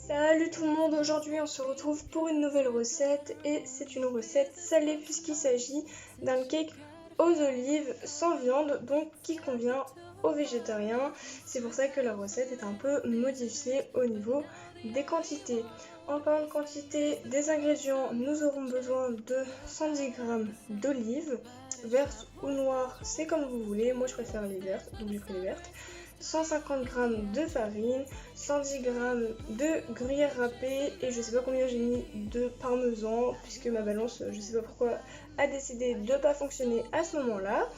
Salut tout le monde, aujourd'hui on se retrouve pour une nouvelle recette et c'est une recette salée puisqu'il s'agit d'un cake aux olives sans viande, donc qui convient aux végétariens. C'est pour ça que la recette est un peu modifiée au niveau des quantités. En parlant de quantité des ingrédients, nous aurons besoin de 110 g d'olives, vertes ou noires, c'est comme vous voulez, moi je préfère les vertes, donc j'ai pris les vertes. 150 g de farine, 110 g de gruyère râpée et je sais pas combien j'ai mis de parmesan puisque ma balance, je sais pas pourquoi, a décidé de pas fonctionner à ce moment-là.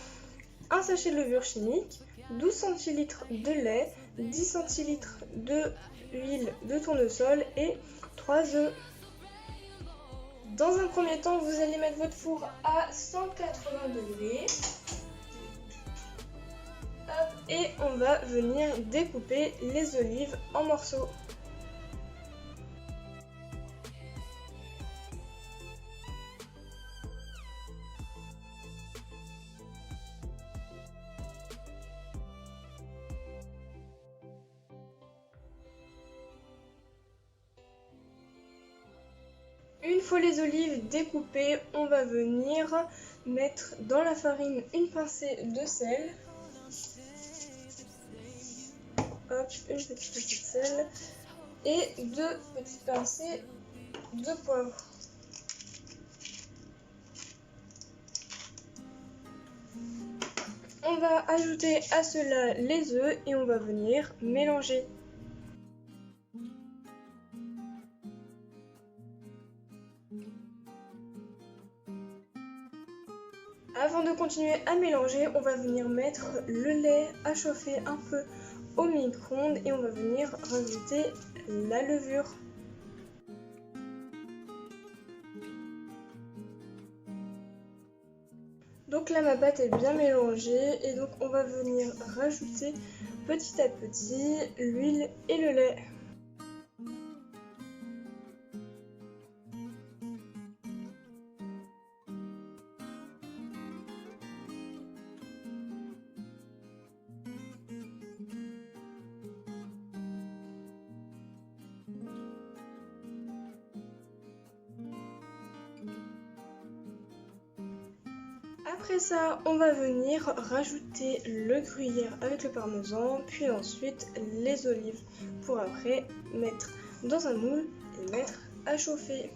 Un sachet de levure chimique, 12 centilitres de lait, 10 centilitres de huile de tournesol et 3 œufs. Dans un premier temps, vous allez mettre votre four à 180 degrés. Et on va venir découper les olives en morceaux. Une fois les olives découpées, on va venir mettre dans la farine une pincée de sel. Hop, une petite pincée de sel et 2 petites pincées de poivre. On va ajouter à cela les œufs et on va venir mélanger. Avant de continuer à mélanger, on va venir mettre le lait à chauffer un peu au micro-ondes et on va venir rajouter la levure. Donc là ma pâte est bien mélangée et donc on va venir rajouter petit à petit l'huile et le lait. Après ça, on va venir rajouter le gruyère avec le parmesan, puis ensuite les olives pour après mettre dans un moule et mettre à chauffer.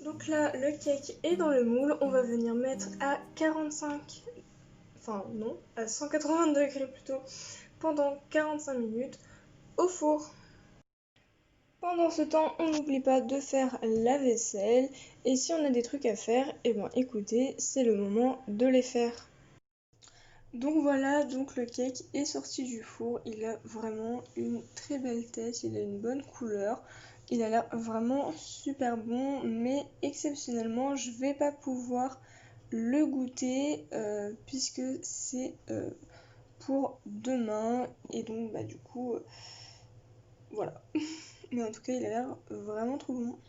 Donc là, le cake est dans le moule, on va venir mettre à 180 degrés plutôt, pendant 45 minutes au four. Pendant ce temps, on n'oublie pas de faire la vaisselle, et si on a des trucs à faire, et bien écoutez, c'est le moment de les faire. Donc voilà, donc le cake est sorti du four, il a vraiment une très belle tête, il a une bonne couleur. Il a l'air vraiment super bon, mais exceptionnellement, je vais pas pouvoir le goûter puisque c'est pour demain. Et donc, bah du coup, voilà. Mais en tout cas, il a l'air vraiment trop bon.